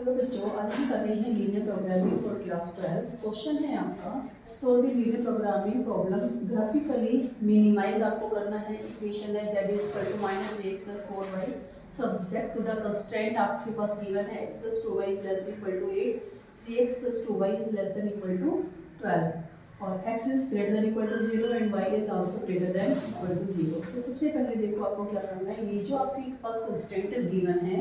Hello बच्चों, आज हम कर रहे हैं linear programming for class 12। Question है आपका solve the linear programming problem graphically minimise आपको करना है। इक्वेशन है z = -3x + 4y subject to the constraint आपके पास गिवन है x + 2y ≤ 8, 3x + 2y ≤ 12 और x is greater than equal to 0 and y is also greater than equal to 0। तो सबसे पहले देखो आपको क्या करना है, ये जो आपके पास कंस्ट्रेंट गिवन है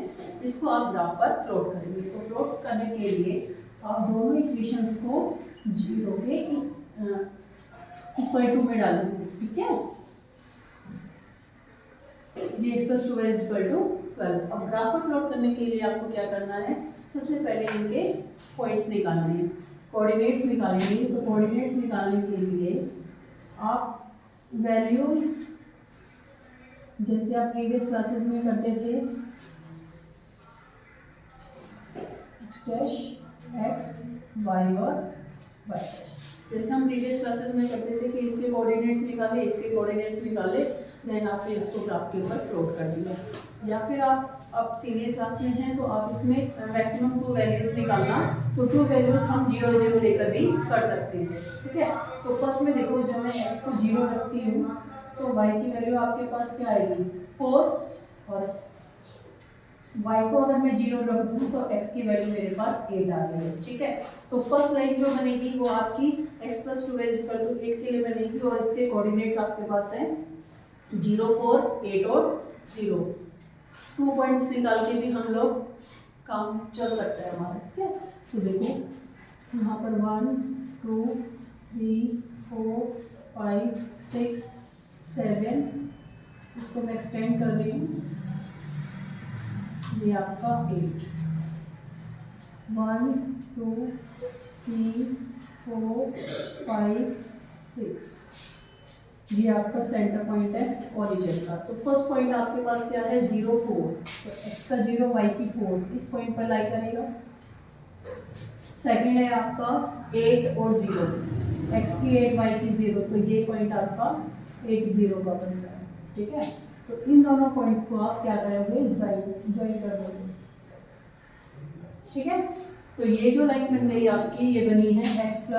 इसको आप ग्राफ पर प्लॉट करेंगे। तो प्लॉट करने के लिए आप दोनों इक्वेशंस को 0 के इक्वल टू में डालेंगे, ठीक है। 3x + 2y = 12। अब ग्राफ पर प्लॉट करने के लिए आपको क्या करना है, सबसे पहले इनके पॉइंट्स निकालने हैं, कोऑर्डिनेट्स निकालेंगे। तो कोऑर्डिनेट्स निकालने के लिए आप वैल्यूज जैसे आप प्रीवियस क्लासेस में करते थे x, y और y। जैसे हम प्रीवियस क्लासेस में करते थे कि इसके कोऑर्डिनेट्स निकाले, इसके कोऑर्डिनेट्स निकाले, देन आपने इसको ग्राफ के ऊपर प्लॉट कर दिया। या फिर आप सीनियर क्लास में हैं तो आप इसमें मैक्सिमम 2 वैल्यूज निकालना, तो 2 वैल्यूज हम 0 0 लेकर भी कर सकते हैं, ठीक है। तो फर्स्ट में देखो, जब मैं x को 0 रखती हूँ तो y की वैल्यू आपके पास क्या आएगी 4, और y को अगर मैं 0 रख दूँ तो x की वैल्यू मेरे पास 8 आ गई है, ठीक है। तो फर्स्ट लाइन जो बनेगी वो आपकी x + 2y = 8 के लिए बनेगी और इसके कोऑर्डिनेट्स आपके पास है 0, 4, 8 और 0। 2 पॉइंट्स निकाल के भी हम लोग काम चल सकता है हमारा, ठीक है। तो देखो यहाँ पर 1, 2, 3, 4, 5, 6, 7, इसको मैं एक्सटेंड कर रही हूँ, ये आपका 8, 1, 2, 3, 4, 5, 6, ये आपका सेंटर पॉइंट है ओरिजिन का। तो फर्स्ट पॉइंट आपके पास क्या है 0, 4, तो x का 0, y की 4, इस पॉइंट पर लाई करेगा। सेकंड है आपका 8 और 0, x की 8, y की 0, तो ये पॉइंट आपका 8, 0 का बनता है, ठीक है। तो इन दोनों पॉइंट्स को आप क्या करोगे, ज्वाइन कर दोगे, ठीक है। तो ये जो लाइन बन गई आपकी, ये बनी है x +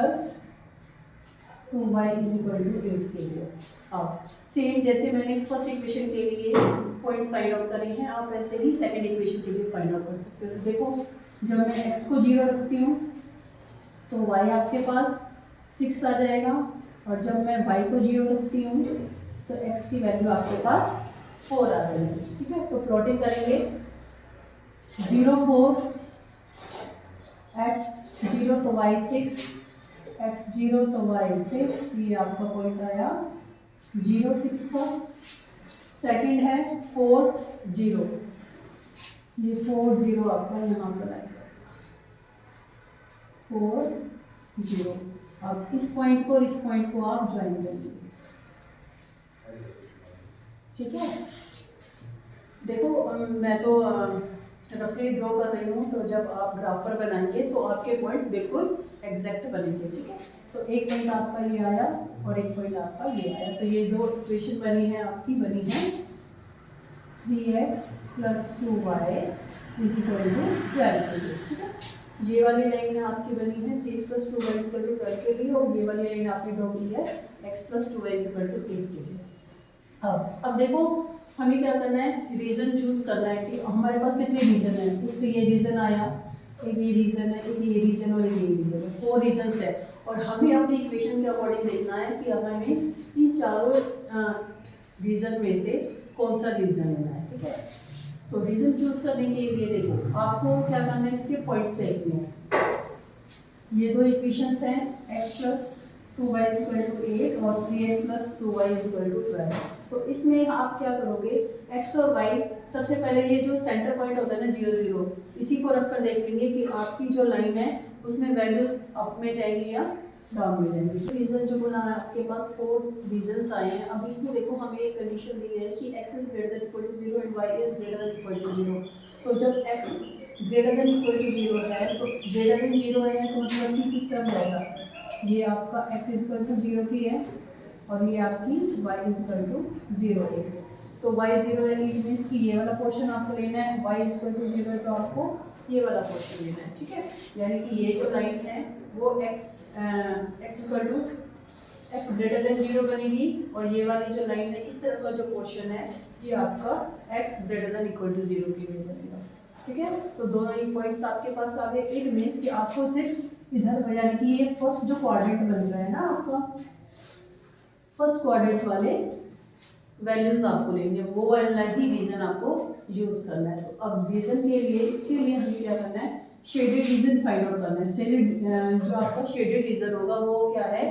2y = 8 के लिए। अब सेम जैसे मैंने फर्स्ट इक्वेशन के लिए पॉइंट्स फाइंड आउट करे हैं, आप ऐसे ही सेकंड इक्वेशन के लिए फाइंड आउट कर सकते हो। देखो जब मैं x को 0 रखती हूँ तो y आपके पास 6 आ जाएगा, और जब मैं y को 0 रखती हूँ तो x की वैल्यू आपके पास 4 आ जाएगी, ठीक है। तो प्लॉटिंग करेंगे 0, 4, x 0 तो y 6, x 0 तो y 6, ये आपका पॉइंट आया 0, 6 का। सेकंड है 4, 0, ये 4, 0 आपका यहाँ पर आएगा 4, 0। अब इस पॉइंट को और इस पॉइंट को आप ज्वाइन करेंगे, ठीक है। देखो मैं तो रफली ड्रॉ कर रही हूँ, तो जब आप ग्राफ पर बनाएंगे तो आपके पॉइंट बिल्कुल एग्जैक्ट बनेंगे, ठीक है। तो एक पॉइंट आपका ये आया और एक पॉइंट आपका ये आया, तो ये दो इक्वेशन बनी है आपकी, बनी है 3x + 2y = 12, ठीक है। ये वाली लाइन आपकी बनी है 3x + 2y = 12 के लिए, और ये वाली लाइन आपने ड्रॉ की है x + 2y = 8 के लिए। अब देखो हमें क्या करना है, रीजन चूज करना है कि हमारे पास कितने रीजन है। एक तो ये रीजन आया, एक ये रीजन है, एक ये रीजन और एक ये रीजन है, 4 रीजन है। और हमें अपनी इक्वेशन के अकॉर्डिंग देखना है कि हमें इन चारों रीजन में से कौन सा रीजन लेना है, ठीक है। तो रीजन चूज करने के लिए देखो आपको क्या करना है, इसके पॉइंट्स देखने हैं। ये दो इक्वेशंस हैं x + 2y = 8 और 3x + 2y = 12। तो इसमें आप क्या करोगे, x और y, सबसे पहले ये जो सेंटर पॉइंट होता है ना 0, 0, इसी को रखकर देख लेंगे कि आपकी जो लाइन है उसमें वैल्यूज अप में जाएंगी या डाउन में जाएंगी। तो रीजन जो बना है आपके पास 4 रीजन्स आए हैं। अब इसमें देखो हमें एक कंडीशन दी है कि x is greater than equal to 0 and y is greater than equal to 0। तो जब x greater than equal to 0 है तो greater than 0 है तो मतलब कि किस तरफ जाएगा, ये आपका x = 0 की है और ये आपकी y = 0 है। तो y 0 है मीन्स कि ये वाला पोर्शन आपको लेना है, y = 0 है तो आपको ये वाला पोर्शन लेना है, ठीक है। यानी कि ये जो लाइन है वो x equal to x greater than 0 बनेगी, और ये वाली जो लाइन है इस तरफ का जो पोर्शन है ये आपका x greater than equal to 0 के लिए बनेगा, ठीक है। तो दोनों ही पॉइंट्स आपके पास आ गए। इट मीन्स कि आपको सिर्फ इधर, यानी कि ये फर्स्ट जो क्वाड्रेंट बन रहा है ना आपका, फर्स्ट क्वाड्रेंट वाले वैल्यूज आपको लेंगे, वो वाला ही रीजन आपको यूज करना है। तो अब रीजन के लिए, इसके लिए हमें क्या करना है, शेडेड रीजन फाइंड आउट करना है। शेडेड जो आपका शेडेड रीजन होगा वो क्या है,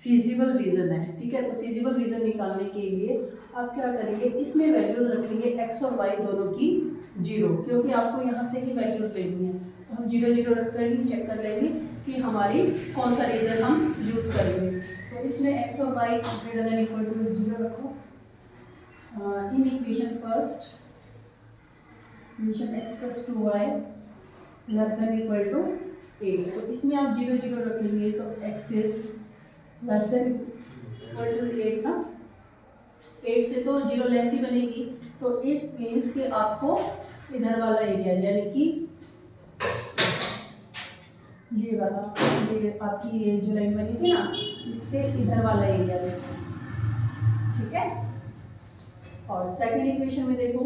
फिजिबल रीजन है, ठीक है। तो फिजिबल रीजन निकालने के लिए आप क्या करेंगे, इसमें वैल्यूज रखेंगे x और y दोनों की 0, क्योंकि आपको यहाँ से ही वैल्यूज लेनी है। तो हम 0 0 रख कर ही चेक कर लेंगे कि हमारी कौन सा रीजन हम यूज करेंगे। तो इसमें x और y greater than equal to 0 रखो। In equation first equation x plus 2y less than equal to 8, तो इसमें आप 0 0 रखेंगे तो x is less than equal to 8 ना, 8 से तो 0 लेस ही बनेगी। तो इट मीन्स कि आपको इधर वाला एरिया, यानी कि ये वाला, ये आपकी ये जो लाइन बनी थी ना, इसके इधर वाला एरिया देखो, ठीक है। और सेकंड इक्वेशन में देखो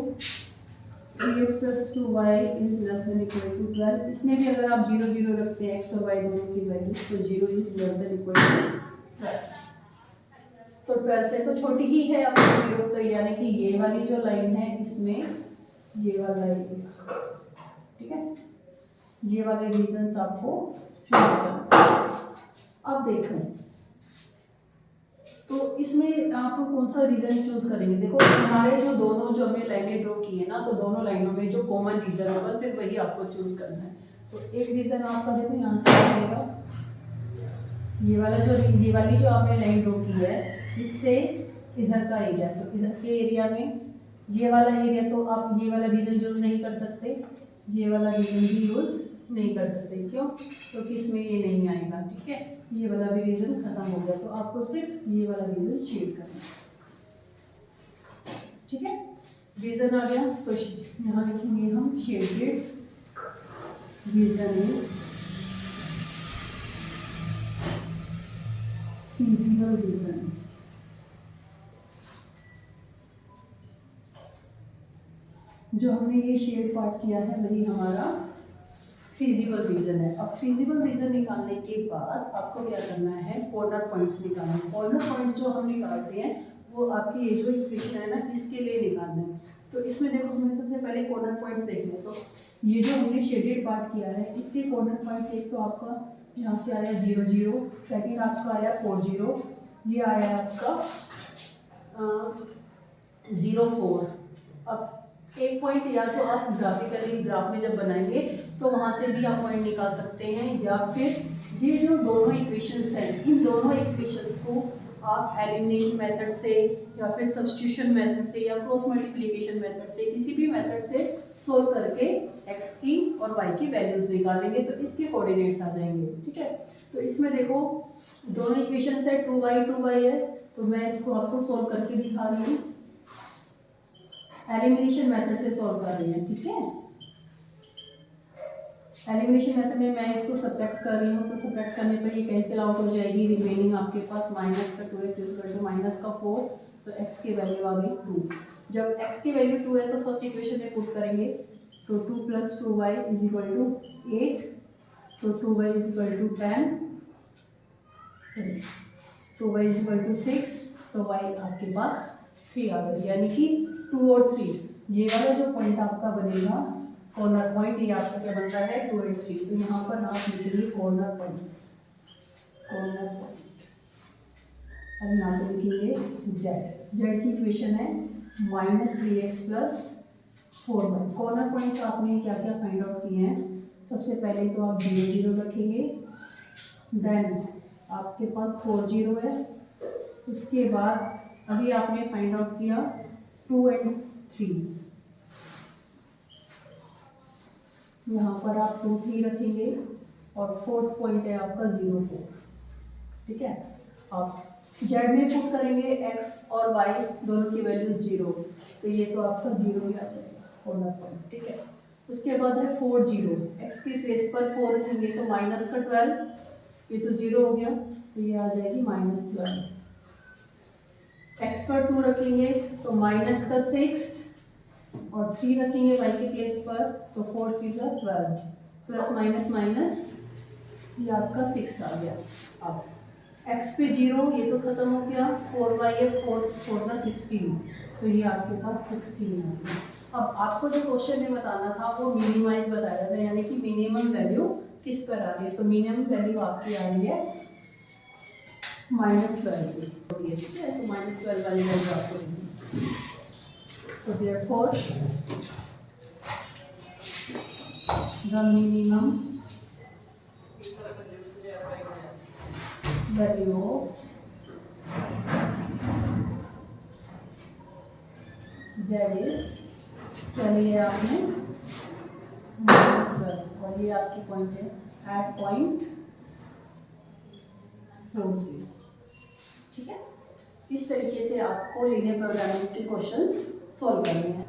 3x plus 2y is less than equal to 12, इसमें भी अगर आप 0 0 रखते हैं x और y दोनों की वैल्यू, तो 0 is less than equal to 12, तो 12 से तो छोटी ही है आपकी 0, तो यानी कि ये वाली जो लाइन है इसमें ये वाला एरिया, ठीक है। ये वाले रीजंस आपको चूज करना है। अब देखो तो इसमें आप कौन सा रीजन चूज करेंगे। देखो हमारे जो दोनों जो हमने लाइनें ड्रॉ की है ना, तो दोनों लाइनों में जो कॉमन रीजन होगा सिर्फ वही आपको चूज करना है। तो एक रीजन आपका देखो यहाँ से आएगा, ये वाली जो आपने लाइन ड्रॉ की है इससे इधर का एरिया, तो इधर के एरिया में ये वाला एरिया, तो आप ये वाला रीजन यूज नहीं कर सकते, ये वाला रीजन भी यूज नहीं कर सकते। क्यों? क्योंकि इसमें ये नहीं आएगा, ठीक है। ये वाला भी रीजन खत्म हो गया, तो आपको सिर्फ ये वाला रीजन शेड करना है, ठीक है। रीजन आ गया तो यहाँ लिखेंगे हम shaded region is feasible region. जो हमने ये शेड पार्ट किया है वही हमारा फिजिबल रीजन है। अब फिजिबल रीजन निकालने के बाद आपको क्या करना है, कॉर्नर पॉइंट्स निकालना है। कॉर्नर पॉइंट्स जो हम निकालते हैं वो आपकी ये जो इक्वेशन है ना इसके लिए निकालना है। तो इसमें देखो हमें सबसे पहले कॉर्नर पॉइंट्स देखने हैं। तो ये जो हमने शेडेड पार्ट किया है इसके कॉर्नर पॉइंट्स, एक तो आपका यहाँ से आया 0 0, सेकेंड आपका आया 4 0, ये आया आपका 0 4। अब एक पॉइंट या तो आप ग्राफिकली ग्राफ में जब बनाएंगे तो वहां से भी आप पॉइंट निकाल सकते हैं, या फिर ये जो दोनों इक्वेशंस हैं इन दोनों इक्वेशंस को आप एलिमिनेशन मेथड से या फिर सब्स्टिट्यूशन मेथड से या क्रॉस मल्टीप्लिकेशन मेथड से, किसी भी मेथड से सोल्व करके x की और y की वैल्यूज निकालेंगे तो इसके कोऑर्डिनेट्स आ जाएंगे, ठीक है। तो इसमें देखो दोनों इक्वेशंस है 2y है, तो मैं इसको आपको सोल्व करके दिखा रही हूँ, एलिमिनेशन मेथड से सॉल्व कर रही है, ठीक है। एलिमिनेशन मेथड में मैं इसको सब्ट्रैक्ट कर रही हूँ, तो सब्ट्रैक्ट करने पर ये कैंसिल आउट हो जाएगी, रिमेनिंग आपके पास माइनस का 2x इक्वल टू माइनस का 4, तो x की वैल्यू आ गई 2। जब x की वैल्यू 2 है तो फर्स्ट इक्वेशन में पुट करेंगे, तो 2 + 2y इज इक्वल टू 8, तो 2y is equal to 10, sorry 2y is equal to 6, तो y आपके पास 3 आ गया। यानी कि 2 और 3 ये वाला जो पॉइंट आपका बनेगा कॉर्नर पॉइंट, ये आपका क्या बनता है 2 और 3, तो यहाँ पर आप लिखेंगे कॉर्नर पॉइंट्स, कॉर्नर पॉइंट। अब यहाँ पे लिखेंगे जेड की इक्वेशन है -3x + 4y। कॉर्नर पॉइंट्स आपने क्या क्या फाइंड आउट किए हैं, सबसे पहले तो आप 0 0 रखेंगे, देन आपके पास 4 0 है, उसके बाद अभी आपने फाइंड आउट किया 2 और 3, यहाँ पर आप 2 3 रखेंगे, और फोर्थ पॉइंट है आपका 0 4, ठीक है। आप जेड में पुट करेंगे x और y दोनों की वैल्यूज 0, तो ये तो आपका 0 ही आ जाएगा कॉर्नर पॉइंट, ठीक है। उसके बाद है 4 0, एक्स के प्लेस पर 4 रखेंगे तो माइनस का 12, ये तो 0 हो गया तो ये आ जाएगी -12। एक्स पर 2 रखेंगे तो माइनस का 6 और 3 रखेंगे वाई के प्लेस पर तो 4 3 12, प्लस माइनस माइनस ये आपका 6 आ गया। अब एक्स पे 0, ये तो खत्म हो गया, 4y है, 4 4 16, तो ये आपके पास 16 आ गया। अब आपको जो क्वेश्चन में बताना था वो मिनिमाइज बताया था, यानी कि मिनिमम वैल्यू किस पर आ रही है, तो मिनिमम वैल्यू आपकी आ रही है -12 की, ठीक है, तो -12 वाली वैल्यू आपको देनी है। तो therefore the minimum value of Z is, क्या लिया आपने -12, और ये आपकी पॉइंट है एट पॉइंट 40, ठीक है। इस तरीके से आपको लीनियर प्रोग्रामिंग के क्वेश्चंस सॉल्व करने हैं।